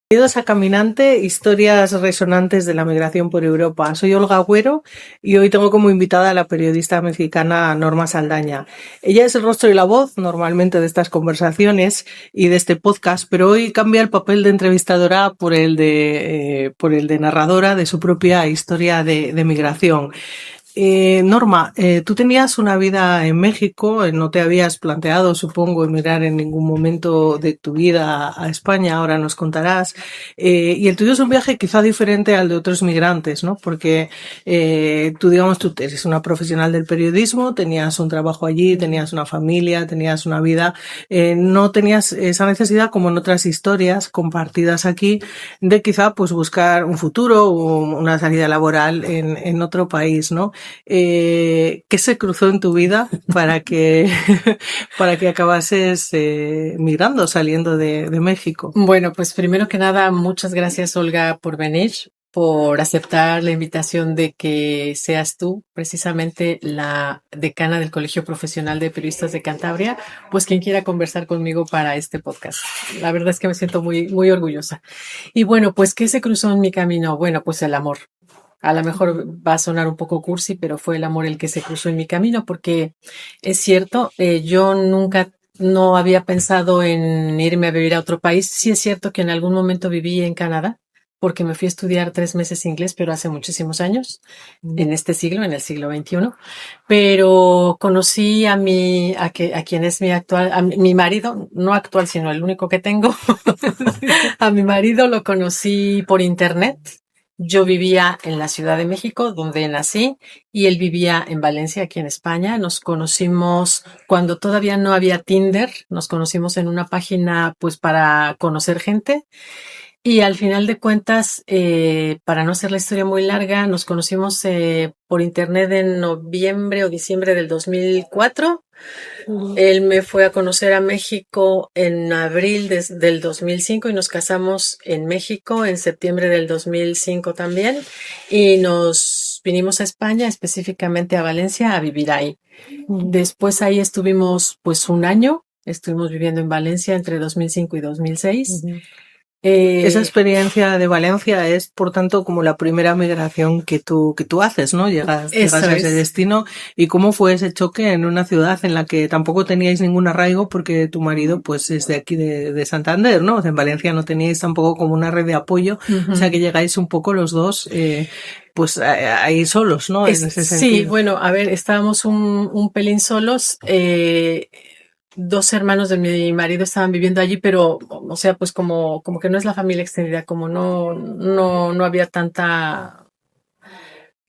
Bienvenidos a Caminante, historias resonantes de la migración por Europa. Soy Olga Agüero y hoy tengo como invitada a la periodista mexicana Norma Saldaña. Ella es el rostro y la voz normalmente de estas conversaciones y de este podcast, pero hoy cambia el papel de entrevistadora por el de narradora de su propia historia de migración. Norma, tú tenías una vida en México, no te habías planteado, supongo, emigrar en ningún momento de tu vida a España, ahora nos contarás. Y el tuyo es un viaje quizá diferente al de otros migrantes, ¿no? Porque tú, digamos, tú eres una profesional del periodismo, tenías un trabajo allí, tenías una familia, tenías una vida, no tenías esa necesidad como en otras historias compartidas aquí de quizá pues buscar un futuro o una salida laboral en otro país, ¿no? ¿Qué se cruzó en tu vida para que acabases migrando, saliendo de México? Bueno, pues primero que nada, muchas gracias, Olga, por venir, por aceptar la invitación de que seas tú, precisamente la decana del Colegio Profesional de Periodistas de Cantabria, pues quien quiera conversar conmigo para este podcast. La verdad es que me siento muy, muy orgullosa. Y bueno, pues, ¿qué se cruzó en mi camino? Bueno, pues el amor. A lo mejor va a sonar un poco cursi, pero fue el amor el que se cruzó en mi camino, porque es cierto, yo nunca no había pensado en irme a vivir a otro país. Sí es cierto que en algún momento viví en Canadá, porque me fui a estudiar 3 meses inglés, pero hace muchísimos años, en este siglo, en el siglo XXI. Pero conocí a quien es mi actual, a mi marido, no actual, sino el único que tengo. A mi marido lo conocí por internet. Yo vivía en la Ciudad de México, donde nací, y él vivía en Valencia, aquí en España. Nos conocimos cuando todavía no había Tinder. Nos conocimos en una página, pues, para conocer gente. Y al final de cuentas, para no hacer la historia muy larga, nos conocimos por internet en noviembre o diciembre del 2004. Él me fue a conocer a México en abril del 2005 y nos casamos en México en septiembre del 2005 también. Y nos vinimos a España, específicamente a Valencia, a vivir ahí. Después ahí estuvimos pues un año. Estuvimos viviendo en Valencia entre 2005 y 2006. Esa experiencia de Valencia es, por tanto, como la primera migración que tú haces, ¿no? Llegas Eso a ese es. destino. ¿Y cómo fue ese choque en una ciudad en la que tampoco teníais ningún arraigo porque tu marido, pues, es de aquí de Santander, ¿no? O sea, en Valencia no teníais tampoco como una red de apoyo. O sea, que llegáis un poco los dos, pues, ahí solos, ¿no? En ese Sí, sentido. bueno, a ver, estábamos un pelín solos. Dos hermanos de mi marido estaban viviendo allí, pero, o sea, pues como que no es la familia extendida, como no había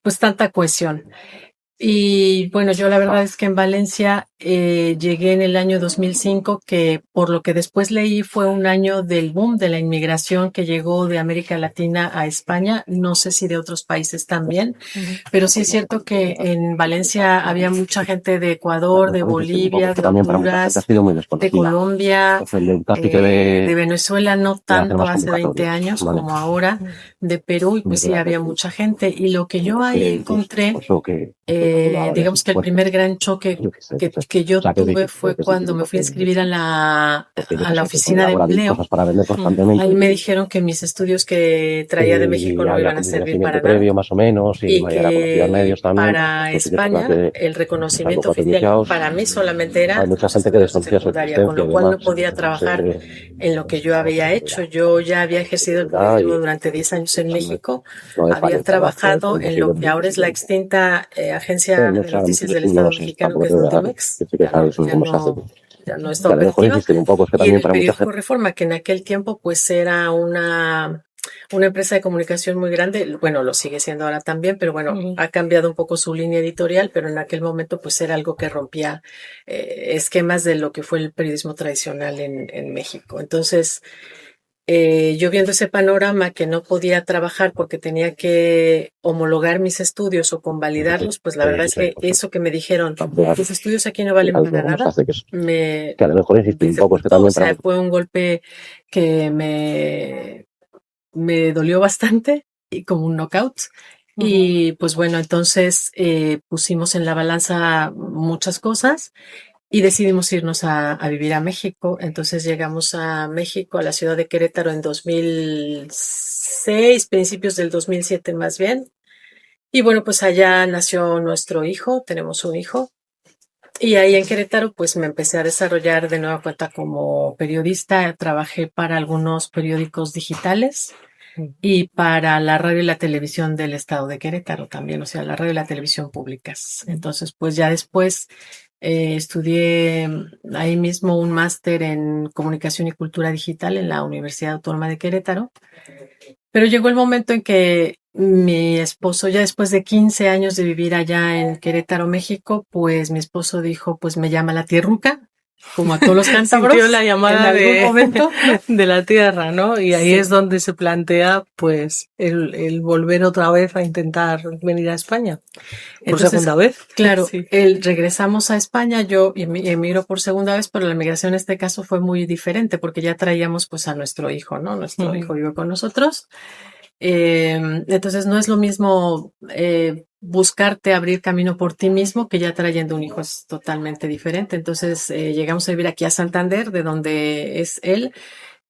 pues tanta cohesión. Y bueno, yo la verdad es que en Valencia llegué en el año 2005, que por lo que después leí fue un año del boom de la inmigración que llegó de América Latina a España. No sé si de otros países también, pero sí es cierto que en Valencia había mucha gente de Ecuador, de Bolivia, de Honduras, de Colombia, de Venezuela, no tanto hace 20 años como ahora, de Perú, y pues sí había mucha gente. Y lo que yo ahí encontré, digamos que el primer gran choque que yo tuve fue cuando me fui a inscribir a la oficina de empleo. Ahí me dijeron que mis estudios que traía de México no iban a servir para nada y que para España el reconocimiento oficial para mí solamente era los estudios de secundaria, con lo cual no podía trabajar en lo que yo había hecho. Yo ya había ejercido el periodismo durante 10 años en México, había trabajado en lo que ahora es la extinta Agencia de Noticias del Estado Mexicano, que es Notimex, ya no está operativa, y en el periódico Reforma, que en aquel tiempo pues era una empresa de comunicación muy grande. Bueno, lo sigue siendo ahora también, pero bueno, ha cambiado un poco su línea editorial, pero en aquel momento pues era algo que rompía esquemas de lo que fue el periodismo tradicional en México. Entonces, yo viendo ese panorama que no podía trabajar porque tenía que homologar mis estudios o convalidarlos, pues la verdad es que eso que me dijeron, tus estudios aquí no valen para nada, me dificultó. O sea, fue un golpe que me dolió bastante y como un knockout. Y pues bueno, entonces pusimos en la balanza muchas cosas y decidimos irnos a vivir a México. Entonces llegamos a México, a la ciudad de Querétaro en 2006, principios del 2007 más bien. Y bueno, pues allá nació nuestro hijo, tenemos un hijo. Y ahí en Querétaro, pues me empecé a desarrollar de nueva cuenta como periodista. Trabajé para algunos periódicos digitales y para la radio y la televisión del estado de Querétaro también, o sea, la radio y la televisión públicas. Entonces, pues ya después estudié ahí mismo un máster en comunicación y cultura digital en la Universidad Autónoma de Querétaro. Pero llegó el momento en que mi esposo, ya después de 15 años de vivir allá en Querétaro, México, pues mi esposo dijo, pues me llama la tierruca, como a todos los cántabros, Sintió la llamada en algún momento. de la tierra, ¿no? Y ahí es Sí, donde se plantea, pues, el volver otra vez a intentar venir a España. Por entonces, segunda vez. claro, Sí. regresamos a España, yo emigro por segunda vez, pero la migración en este caso fue muy diferente porque ya traíamos pues a nuestro hijo, ¿no? Nuestro hijo vive con nosotros. Entonces no es lo mismo buscarte abrir camino por ti mismo que ya trayendo un hijo, es totalmente diferente. Entonces llegamos a vivir aquí a Santander, de donde es él,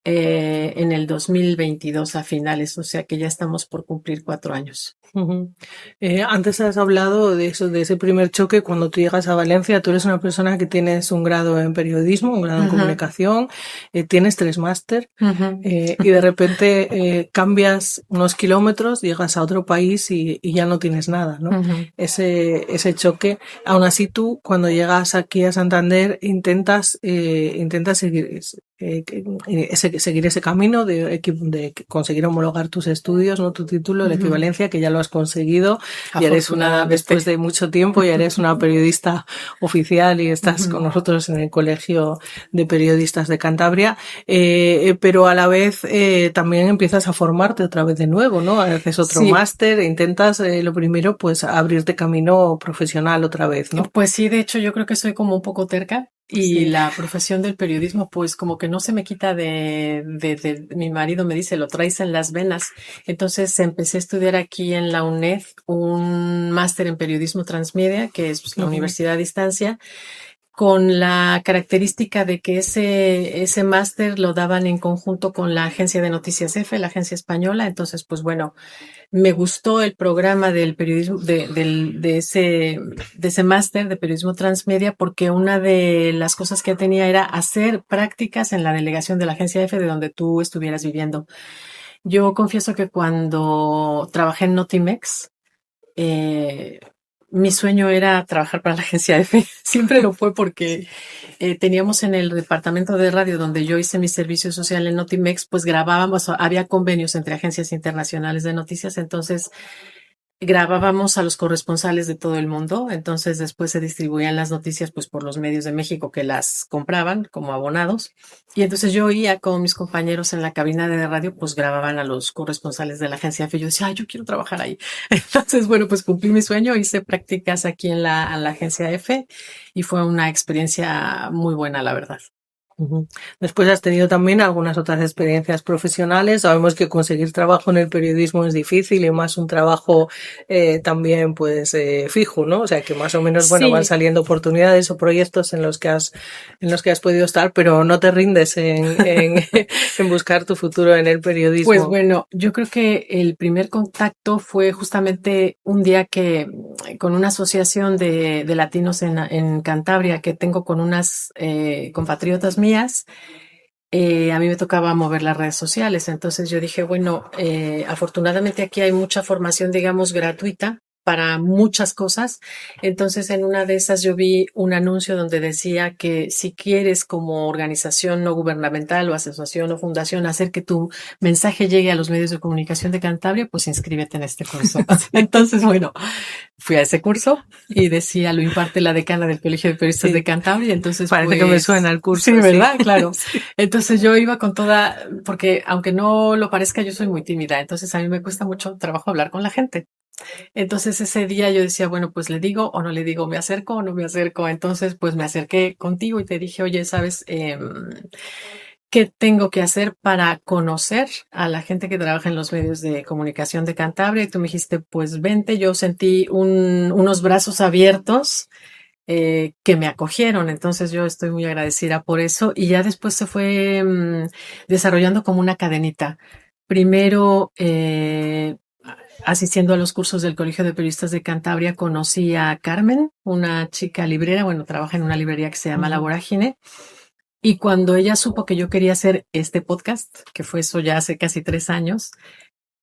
en el 2022 a finales, o sea que ya estamos por cumplir 4 años. Ujú. Antes has hablado de eso, de ese primer choque cuando tú llegas a Valencia. Tú eres una persona que tienes un grado en periodismo, un grado en Ujú, comunicación, tienes 3 máster, ujú. y de repente cambias unos kilómetros, llegas a otro país y ya no tienes nada, ¿no? Ujú. Ese choque. Aún así tú, cuando llegas aquí a Santander, intentas seguir ese camino de conseguir homologar tus estudios, no tu título, la Ujú. equivalencia, que ya lo has conseguido. Ya eres después Afortunadamente. de mucho tiempo, ya eres una periodista oficial y estás con Ujú. nosotros en el Colegio de Periodistas de Cantabria, pero a la vez también empiezas a formarte otra vez de nuevo, ¿no? Haces otro Sí, máster e intentas lo primero, pues abrirte camino profesional otra vez, ¿no? pues sí, de hecho yo creo que soy como un poco terca y Sí. la profesión del periodismo pues como que no se me quita mi marido me dice, lo traes en las venas. Entonces empecé a estudiar aquí en la UNED un máster en periodismo transmedia, que es pues, la Ujú. universidad a distancia, con la característica de que ese máster lo daban en conjunto con la agencia de noticias EFE, la agencia española. Entonces, pues bueno, me gustó el programa del periodismo, de ese máster de periodismo transmedia, porque una de las cosas que tenía era hacer prácticas en la delegación de la agencia EFE de donde tú estuvieras viviendo. Yo confieso que cuando trabajé en Notimex, eh, mi sueño era trabajar para la agencia EFE. Siempre lo fue porque teníamos en el departamento de radio donde yo hice mi servicio social en Notimex, pues grabábamos, había convenios entre agencias internacionales de noticias, entonces grabábamos a los corresponsales de todo el mundo, entonces después se distribuían las noticias pues por los medios de México que las compraban como abonados y entonces yo oía con mis compañeros en la cabina de radio pues grababan a los corresponsales de la agencia EFE y yo decía, ay, yo quiero trabajar ahí. Entonces, bueno, pues cumplí mi sueño, hice prácticas aquí en la agencia EFE y fue una experiencia muy buena, la verdad. Ujú. Después has tenido también algunas otras experiencias profesionales. Sabemos que conseguir trabajo en el periodismo es difícil y más un trabajo también pues fijo, ¿no? O sea que más o menos, bueno, van Sí, saliendo oportunidades o proyectos en los que has podido estar, pero no te rindes en buscar tu futuro en el pues periodismo. bueno, yo creo que el primer contacto fue justamente un día que con una asociación de latinos en Cantabria que tengo con unas compatriotas mías, a mí me tocaba mover las redes sociales. Entonces yo dije, bueno, afortunadamente aquí hay mucha formación, digamos, gratuita para muchas cosas. Entonces en una de esas yo vi un anuncio donde decía que si quieres como organización no gubernamental o asociación o fundación hacer que tu mensaje llegue a los medios de comunicación de Cantabria, pues inscríbete en este curso. Entonces, bueno, fui a ese curso y decía, lo imparte la decana del Colegio de Periodistas de Sí, Cantabria. Entonces, parece que me suena pues, el sí, curso, sí. ¿verdad? Claro. Sí. Entonces yo iba con toda, porque aunque no lo parezca, yo soy muy tímida. Entonces a mí me cuesta mucho trabajo hablar con la gente. Entonces ese día yo decía, bueno, pues le digo o no le digo, me acerco o no me acerco. Entonces, pues me acerqué contigo y te dije, oye, ¿sabes qué tengo que hacer para conocer a la gente que trabaja en los medios de comunicación de Cantabria? Y tú me dijiste, pues vente. Yo sentí unos brazos abiertos que me acogieron. Entonces yo estoy muy agradecida por eso y ya después se fue desarrollando como una cadenita. Primero, asistiendo a los cursos del Colegio de Periodistas de Cantabria, conocí a Carmen, una chica librera, bueno, trabaja en una librería que se llama La Vorágine. Y cuando ella supo que yo quería hacer este podcast, que fue eso ya hace casi 3 años,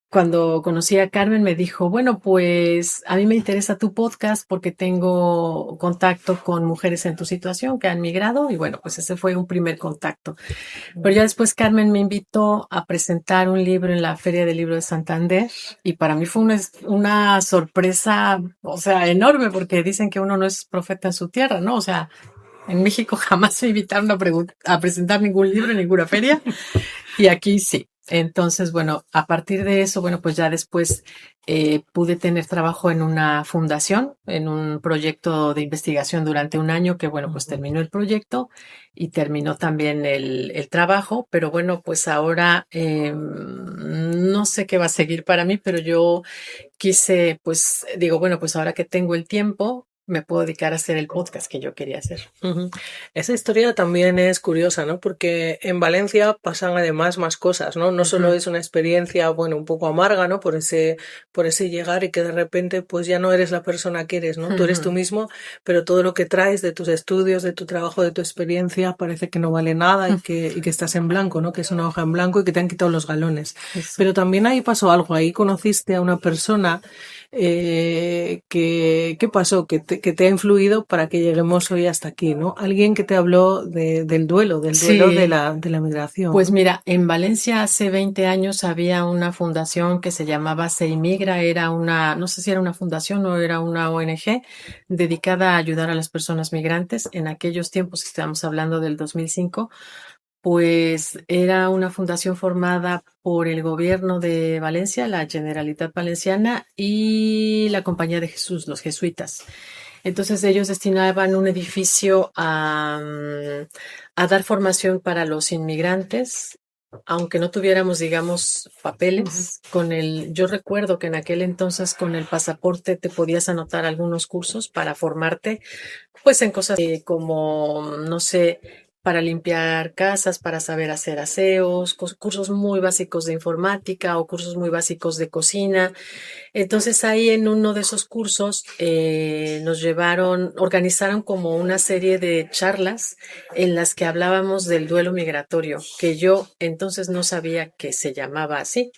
cuando conocí a Carmen me dijo, bueno, pues a mí me interesa tu podcast porque tengo contacto con mujeres en tu situación que han migrado y bueno, pues ese fue un primer contacto. Pero ya después Carmen me invitó a presentar un libro en la Feria del Libro de Santander y para mí fue una sorpresa, o sea, enorme porque dicen que uno no es profeta en su tierra, ¿no? O sea, en México jamás me invitaron a presentar ningún libro en ninguna feria y aquí sí. Entonces, bueno, a partir de eso, bueno, pues ya después pude tener trabajo en una fundación, en un proyecto de investigación durante un año que, bueno, pues terminó el proyecto y terminó también el trabajo, pero bueno, pues ahora no sé qué va a seguir para mí, pero yo quise, pues digo, bueno, pues ahora que tengo el tiempo, me puedo dedicar a hacer el podcast que yo quería hacer. Esa historia también es curiosa, ¿no? Porque en Valencia pasan además más cosas, ¿no? No solo es una experiencia, bueno, un poco amarga, ¿no? Por ese llegar y que de repente pues ya no eres la persona que eres, ¿no? Tú eres tú mismo, pero todo lo que traes de tus estudios, de tu trabajo, de tu experiencia, parece que no vale nada y que estás en blanco, ¿no? Que es una hoja en blanco y que te han quitado los galones. Eso. Pero también ahí pasó algo, ahí conociste a una persona ¿qué pasó? Que te ha influido para que lleguemos hoy hasta aquí, ¿no? Alguien que te habló del duelo Sí, de la migración, pues ¿no? mira, en Valencia hace 20 años había una fundación que se llamaba Se Inmigra, era una, no sé si era una fundación o era una ONG dedicada a ayudar a las personas migrantes. En aquellos tiempos, estamos hablando del 2005, pues era una fundación formada por el gobierno de Valencia, la Generalitat Valenciana y la Compañía de Jesús, los jesuitas. Entonces ellos destinaban un edificio a dar formación para los inmigrantes, aunque no tuviéramos, digamos, papeles. Yo recuerdo que en aquel entonces con el pasaporte te podías anotar algunos cursos para formarte, pues en cosas como, no sé, para limpiar casas, para saber hacer aseos, cursos muy básicos de informática o cursos muy básicos de cocina. Entonces ahí en uno de esos cursos nos organizaron como una serie de charlas en las que hablábamos del duelo migratorio, que yo entonces no sabía que se llamaba así.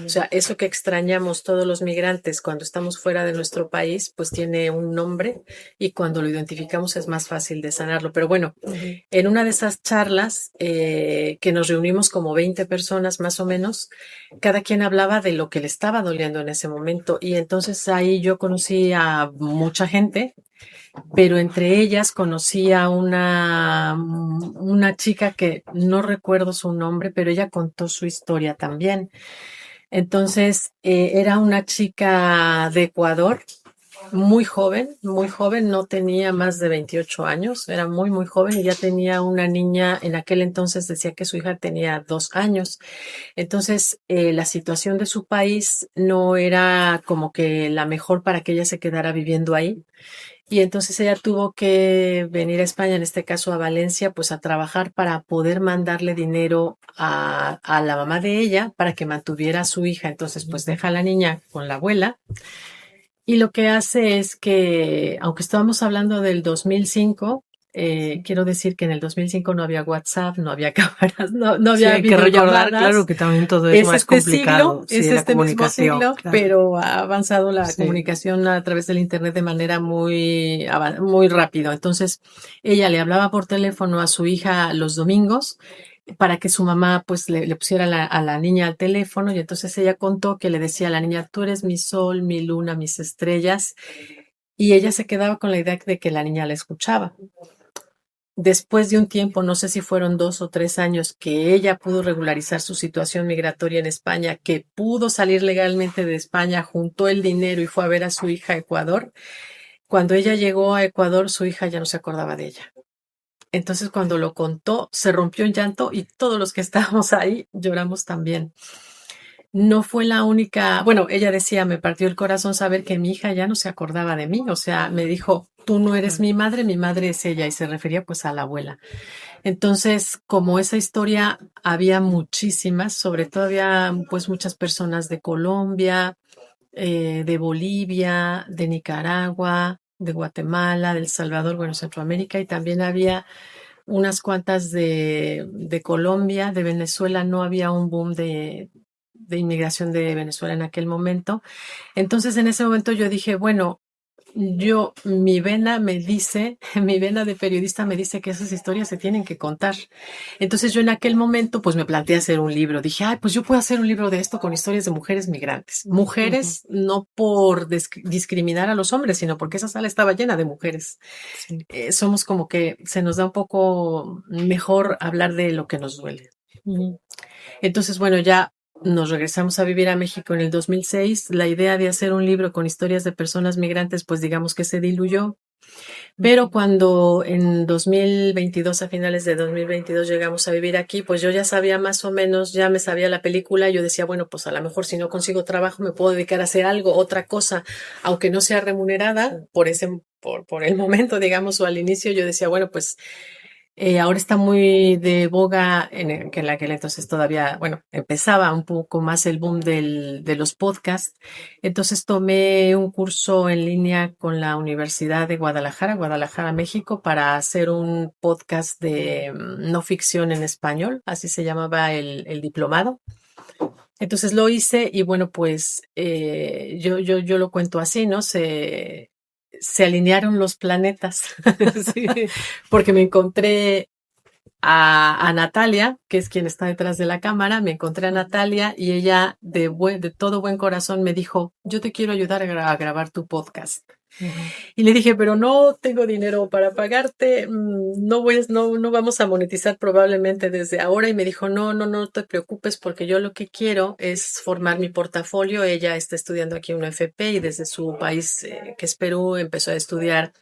O sea, eso que extrañamos todos los migrantes cuando estamos fuera de nuestro país, pues tiene un nombre y cuando lo identificamos es más fácil de sanarlo. Pero bueno, en una de esas charlas que nos reunimos como 20 personas más o menos, cada quien hablaba de lo que le estaba doliendo en ese momento y entonces ahí yo conocí a mucha gente, pero entre ellas conocí a una chica que no recuerdo su nombre, pero ella contó su historia también. Entonces, era una chica de Ecuador, muy joven, no tenía más de 28 años, era muy, muy joven y ya tenía una niña, en aquel entonces decía que su hija tenía 2 años. Entonces, la situación de su país no era como que la mejor para que ella se quedara viviendo ahí. Y entonces ella tuvo que venir a España, en este caso a Valencia, pues a trabajar para poder mandarle dinero a la mamá de ella para que mantuviera a su hija. Entonces, pues deja a la niña con la abuela. Y lo que hace es que, aunque estábamos hablando del 2005, quiero decir que en el 2005 no había WhatsApp, no había cámaras, no Sí, había hay que recordar, claro, videollamadas. que también todo es Es más este siglo, complicado, es sí, la este mismo comunicación, siglo, claro. pero ha avanzado la Sí. comunicación a través del Internet de manera muy rápido. Entonces, ella le hablaba por teléfono a su hija los domingos para que su mamá pues le pusiera a la niña al teléfono y entonces ella contó que le decía a la niña, tú eres mi sol, mi luna, mis estrellas, y ella se quedaba con la idea de que la niña la escuchaba. Después de un tiempo, no sé si fueron 2 o 3 años, que ella pudo regularizar su situación migratoria en España, que pudo salir legalmente de España, juntó el dinero y fue a ver a su hija a Ecuador. Cuando ella llegó a Ecuador, su hija ya no se acordaba de ella. Entonces, cuando lo contó, se rompió en llanto y todos los que estábamos ahí lloramos también. No fue la única, bueno, ella decía, me partió el corazón saber que mi hija ya no se acordaba de mí, o sea, me dijo, tú no eres mi madre es ella, y se refería pues a la abuela. Entonces, como esa historia había muchísimas, sobre todo había pues muchas personas de Colombia, de Bolivia, de Nicaragua, de Guatemala, de El Salvador, bueno, Centroamérica, y también había unas cuantas de Colombia, de Venezuela. No había un boom de inmigración de Venezuela en aquel momento. Entonces, en ese momento yo dije, bueno, mi vena me dice, mi vena de periodista me dice que esas historias se tienen que contar. Entonces yo en aquel momento pues me planteé hacer un libro. Dije, ay, pues yo puedo hacer un libro de esto con historias de mujeres migrantes. Ujú. Mujeres no por discriminar a los hombres, sino porque esa sala estaba llena de mujeres. Sí. Somos como que se nos da un poco mejor hablar de lo que nos duele. Ujú. Entonces, bueno, ya nos regresamos a vivir a México en el 2006. La idea de hacer un libro con historias de personas migrantes, pues digamos que se diluyó. Pero cuando en 2022, a finales de 2022, llegamos a vivir aquí, pues yo ya sabía más o menos, ya me sabía la película. Yo decía, bueno, pues a lo mejor si no consigo trabajo me puedo dedicar a hacer algo, otra cosa, aunque no sea remunerada por el momento, digamos, o al inicio. Yo decía, bueno, pues ahora está muy de boga, que en aquel entonces todavía, bueno, empezaba un poco más el boom de los podcasts. Entonces tomé un curso en línea con la Universidad de Guadalajara, Guadalajara, México, para hacer un podcast de no ficción en español, así se llamaba el diplomado. Entonces lo hice y bueno, pues yo lo cuento así, ¿no? Se alinearon los planetas. Sí, porque me encontré a Natalia, que es quien está detrás de la cámara. Me encontré a Natalia y ella de todo buen corazón me dijo, yo te quiero ayudar a grabar tu podcast. Ujú. Y le dije, pero no tengo dinero para pagarte, no vamos a monetizar probablemente desde ahora. Y me dijo, no te preocupes, porque yo lo que quiero es formar mi portafolio. Ella está estudiando aquí en UFP y desde su país, que es Perú, empezó a estudiar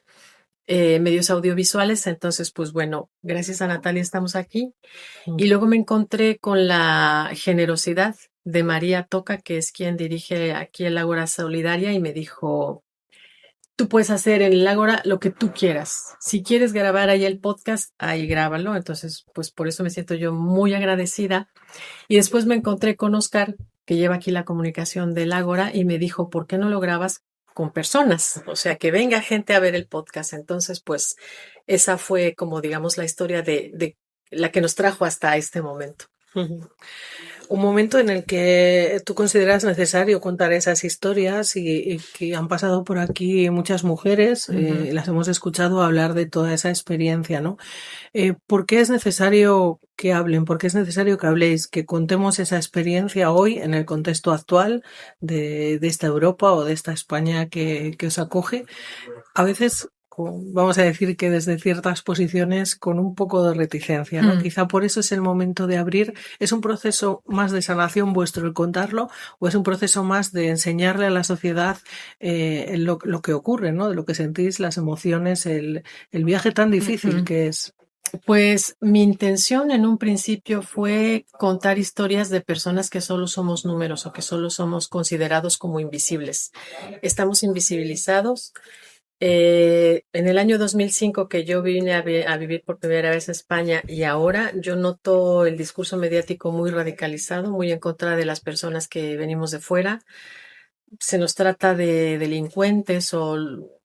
medios audiovisuales. Entonces, pues bueno, gracias a Natalia estamos aquí. Y luego me encontré con la generosidad de María Toca, que es quien dirige aquí el Ágora Solidaria, y me dijo, tú puedes hacer en el Ágora lo que tú quieras. Si quieres grabar ahí el podcast, ahí grábalo. Entonces, pues por eso me siento yo muy agradecida. Y después me encontré con Oscar, que lleva aquí la comunicación del Ágora, y me dijo, ¿por qué no lo grabas con personas? O sea, que venga gente a ver el podcast. Entonces, pues esa fue como, digamos, la historia de la que nos trajo hasta este momento. Ujú. Un momento en el que tú consideras necesario contar esas historias y que han pasado por aquí muchas mujeres, Ujú. las hemos escuchado hablar de toda esa experiencia, ¿no? ¿Por qué es necesario que hablen? ¿Por qué es necesario que habléis, que contemos esa experiencia hoy en el contexto actual de esta Europa o de esta España que os acoge? A veces, vamos a decir que desde ciertas posiciones con un poco de reticencia, ¿no? Mm. Quizá por eso es el momento de abrir. ¿Es un proceso más de sanación vuestro el contarlo o es un proceso más de enseñarle a la sociedad lo que ocurre, ¿no? De lo que sentís, las emociones, el viaje tan difícil Ujú. que es? Pues mi intención en un principio fue contar historias de personas que solo somos números o que solo somos considerados como invisibles. Estamos invisibilizados. En el año 2005 que yo vine a vivir por primera vez a España, y ahora yo noto el discurso mediático muy radicalizado, muy en contra de las personas que venimos de fuera. Se nos trata de delincuentes, o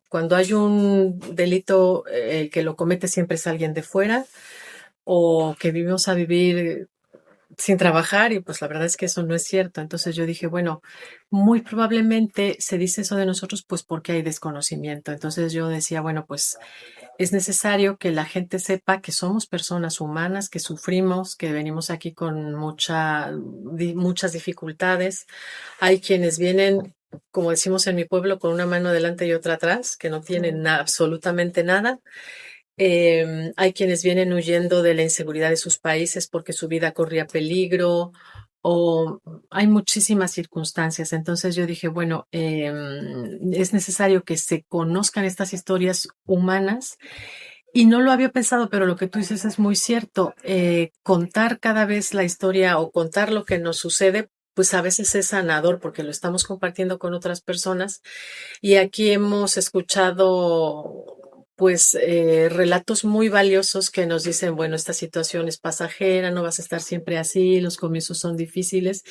cuando hay un delito, el que lo comete siempre es alguien de fuera, o que vivimos a vivir sin trabajar, y pues la verdad es que eso no es cierto. Entonces yo dije, bueno, muy probablemente se dice eso de nosotros pues porque hay desconocimiento. Entonces yo decía, bueno, pues es necesario que la gente sepa que somos personas humanas, que sufrimos, que venimos aquí con muchas dificultades. Hay quienes vienen, como decimos en mi pueblo, con una mano adelante y otra atrás, que no tienen absolutamente nada. Hay quienes vienen huyendo de la inseguridad de sus países porque su vida corría peligro, o hay muchísimas circunstancias. Entonces yo dije, bueno, es necesario que se conozcan estas historias humanas, y no lo había pensado, pero lo que tú dices es muy cierto. Contar cada vez la historia o contar lo que nos sucede pues a veces es sanador porque lo estamos compartiendo con otras personas y aquí hemos escuchado pues relatos muy valiosos que nos dicen, bueno, esta situación es pasajera, no vas a estar siempre así, los comienzos son difíciles,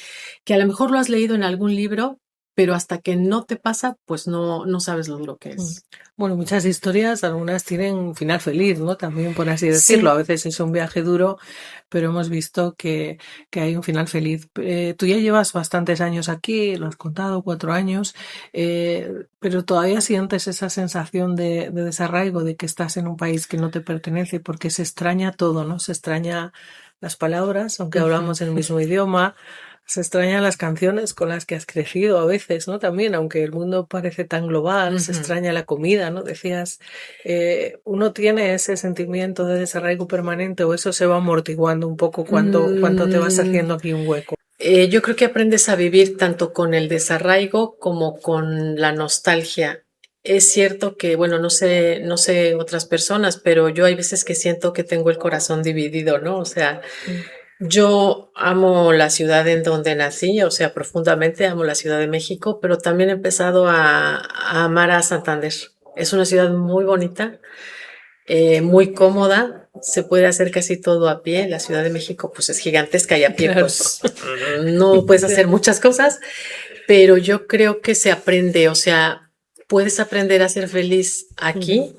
que a lo mejor lo has leído en algún libro, pero hasta que no te pasa, pues no sabes lo duro que Mm. es. Bueno, muchas historias, algunas tienen un final feliz, ¿no? También, por así decirlo. A Sí, veces es un viaje duro, pero hemos visto que hay un final feliz. Tú ya llevas bastantes años aquí, lo has contado, 4 años, pero todavía sientes esa sensación de desarraigo, de que estás en un país que no te pertenece, porque se extraña todo, ¿no? Se extraña las palabras, aunque ujú. hablamos el mismo idioma. Se extrañan las canciones con las que has crecido a veces, ¿no? También, aunque el mundo parece tan global, se Ujú. extraña la comida, ¿no? Decías, uno tiene ese sentimiento de desarraigo permanente o eso se va amortiguando un poco cuando te vas Mm, haciendo aquí un hueco. yo creo que aprendes a vivir tanto con el desarraigo como con la nostalgia. Es cierto que, bueno, no sé otras personas, pero yo hay veces que siento que tengo el corazón dividido, ¿no? O sea, Mm. yo amo la ciudad en donde nací, o sea, profundamente amo la Ciudad de México, pero también he empezado a amar a Santander. Es una ciudad muy bonita, muy cómoda, se puede hacer casi todo a pie. La Ciudad de México pues es gigantesca y a pie Claro. pues no puedes hacer Sí. muchas cosas, pero yo creo que se aprende, o sea, puedes aprender a ser feliz Ujú. aquí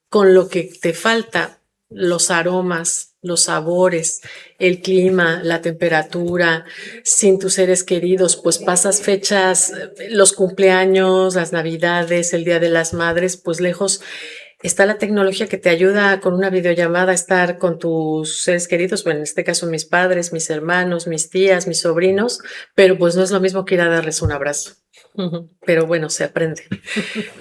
con lo que te falta, los aromas, los sabores, el clima, la temperatura, sin tus seres queridos, pues pasas fechas, los cumpleaños, las navidades, el Día de las Madres, pues lejos. Está la tecnología que te ayuda con una videollamada a estar con tus seres queridos, bueno, en este caso mis padres, mis hermanos, mis tías, mis sobrinos, pero pues no es lo mismo que ir a darles un abrazo. Ujú. Pero bueno, se aprende.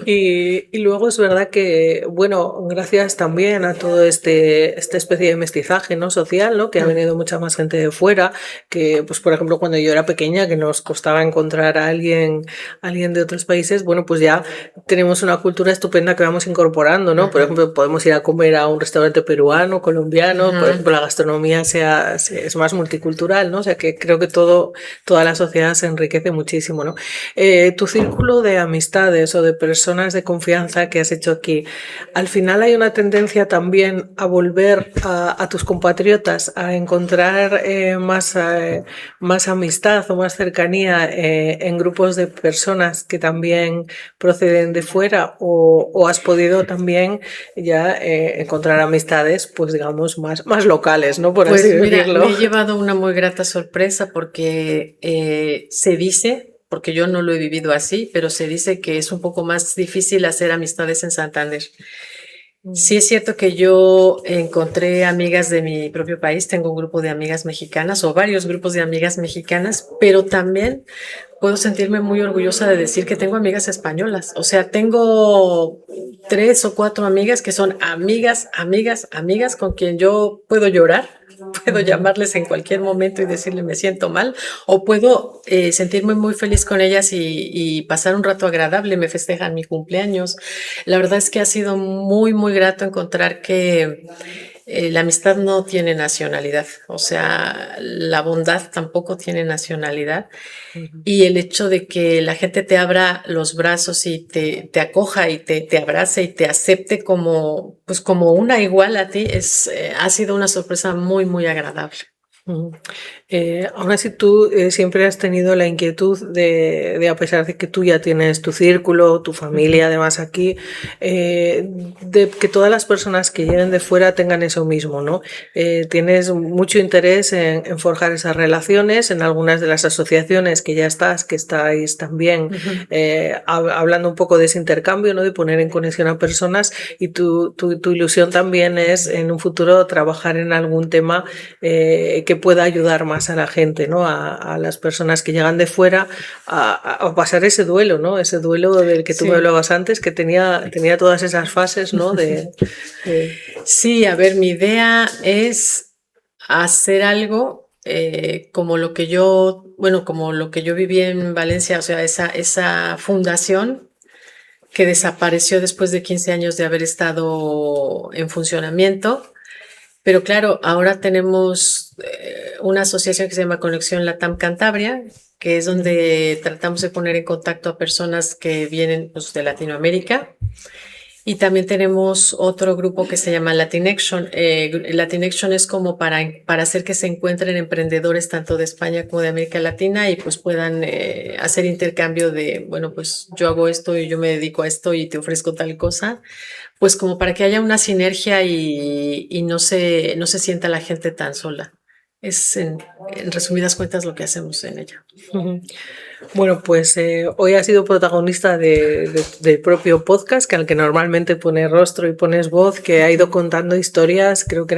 Y luego es verdad que, bueno, gracias también a todo esta especie de mestizaje, ¿no? Social, ¿no? Que ha venido mucha más gente de fuera, que, pues, por ejemplo, cuando yo era pequeña, que nos costaba encontrar a alguien de otros países, bueno, pues ya tenemos una cultura estupenda que vamos incorporando, ¿no? Por Ajá, ejemplo, podemos ir a comer a un restaurante peruano, colombiano, por ajá. ejemplo, la gastronomía es más multicultural, ¿no? O sea, que creo que toda la sociedad se enriquece muchísimo, ¿no? Tu círculo de amistades o de personas de confianza que has hecho aquí, al final hay una tendencia también a volver a tus compatriotas, a encontrar más amistad o más cercanía en grupos de personas que también proceden de fuera o has podido también ya encontrar amistades, pues digamos, más locales, ¿no? Por así Pues mira, decirlo. me he llevado una muy grata sorpresa porque se dice, porque yo no lo he vivido así, pero se dice que es un poco más difícil hacer amistades en Santander. Sí es cierto que yo encontré amigas de mi propio país, tengo un grupo de amigas mexicanas o varios grupos de amigas mexicanas, pero también puedo sentirme muy orgullosa de decir que tengo amigas españolas. O sea, tengo 3 o 4 amigas que son amigas, amigas, amigas con quien yo puedo llorar. Puedo Ujú. llamarles en cualquier momento y decirle me siento mal, o puedo sentirme muy feliz con ellas y pasar un rato agradable, me festejan mi cumpleaños. La verdad es que ha sido muy, muy grato encontrar que la amistad no tiene nacionalidad, o sea, la bondad tampoco tiene nacionalidad Ujú. y el hecho de que la gente te abra los brazos y te acoja y te abrace y te acepte como, pues como una igual a ti, ha sido una sorpresa muy, muy agradable. Ujú. Aún así, tú siempre has tenido la inquietud a pesar de que tú ya tienes tu círculo, tu Ujú. familia, además aquí, de que todas las personas que lleguen de fuera tengan eso mismo, ¿no? Tienes mucho interés en forjar esas relaciones, en algunas de las asociaciones que estáis también Ujú. hablando un poco de ese intercambio, ¿no? De poner en conexión a personas y tu ilusión también es en un futuro trabajar en algún tema que pueda ayudar más a la gente, ¿no? A las personas que llegan de fuera a pasar ese duelo, ¿no? Ese duelo del que tú me Sí. hablabas antes, que tenía todas esas fases, ¿no? De- Sí, a ver, mi idea es hacer algo como lo que yo, bueno, como lo que yo viví en Valencia, o sea, esa fundación que desapareció después de 15 años de haber estado en funcionamiento. Pero claro, ahora tenemos una asociación que se llama Conexión Latam Cantabria, que es donde tratamos de poner en contacto a personas que vienen pues, de Latinoamérica. Y también tenemos otro grupo que se llama Latination. Latination es como para hacer que se encuentren emprendedores tanto de España como de América Latina y pues puedan hacer intercambio de, bueno, pues yo hago esto y yo me dedico a esto y te ofrezco tal cosa, pues como para que haya una sinergia y no se sienta la gente tan sola. Es en resumidas cuentas lo que hacemos en ella. Ujú. Bueno, pues hoy has sido protagonista del propio podcast, que al que normalmente pones rostro y pones voz, que ha ido contando historias, creo que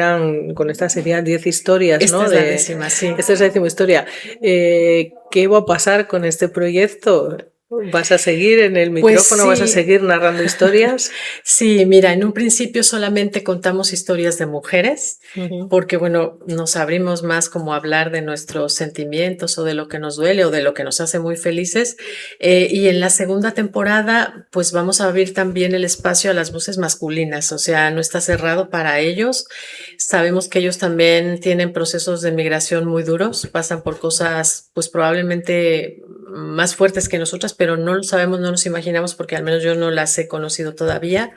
con esta serían 10 historias, Esta ¿no? es la décima, sí. Esta es la 10ª historia. ¿Qué va a pasar con este proyecto? ¿Vas a seguir en el micrófono? Pues sí. ¿Vas a seguir narrando historias? Sí, mira, en un principio solamente contamos historias de mujeres, porque bueno, nos abrimos más como a hablar de nuestros sentimientos o de lo que nos duele o de lo que nos hace muy felices. Y en la segunda temporada, pues vamos a abrir también el espacio a las voces masculinas, o sea, no está cerrado para ellos. Sabemos que ellos también tienen procesos de migración muy duros, pasan por cosas, pues probablemente más fuertes que nosotras, pero no lo sabemos, no nos imaginamos porque al menos yo no las he conocido todavía.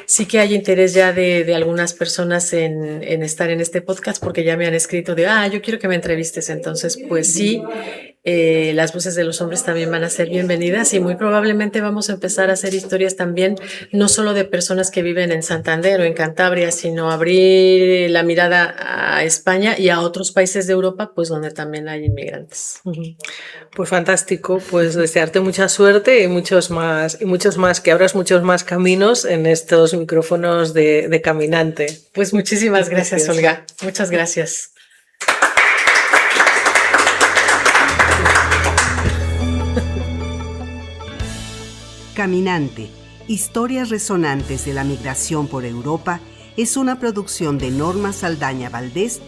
Sí que hay interés ya de algunas personas en estar en este podcast porque ya me han escrito de, yo quiero que me entrevistes. Entonces, pues sí, las voces de los hombres también van a ser bienvenidas y muy probablemente vamos a empezar a hacer historias también, no solo de personas que viven en Santander o en Cantabria, sino abrir la mirada a España y a otros países de Europa, pues donde también hay inmigrantes. Pues fantástico, pues desearte mucha suerte y muchos más, que abras muchos más caminos en estos micrófonos de caminante. Pues muchísimas gracias, Olga. Muchas gracias. Caminante, historias resonantes de la migración por Europa, es una producción de Norma Saldaña Valdés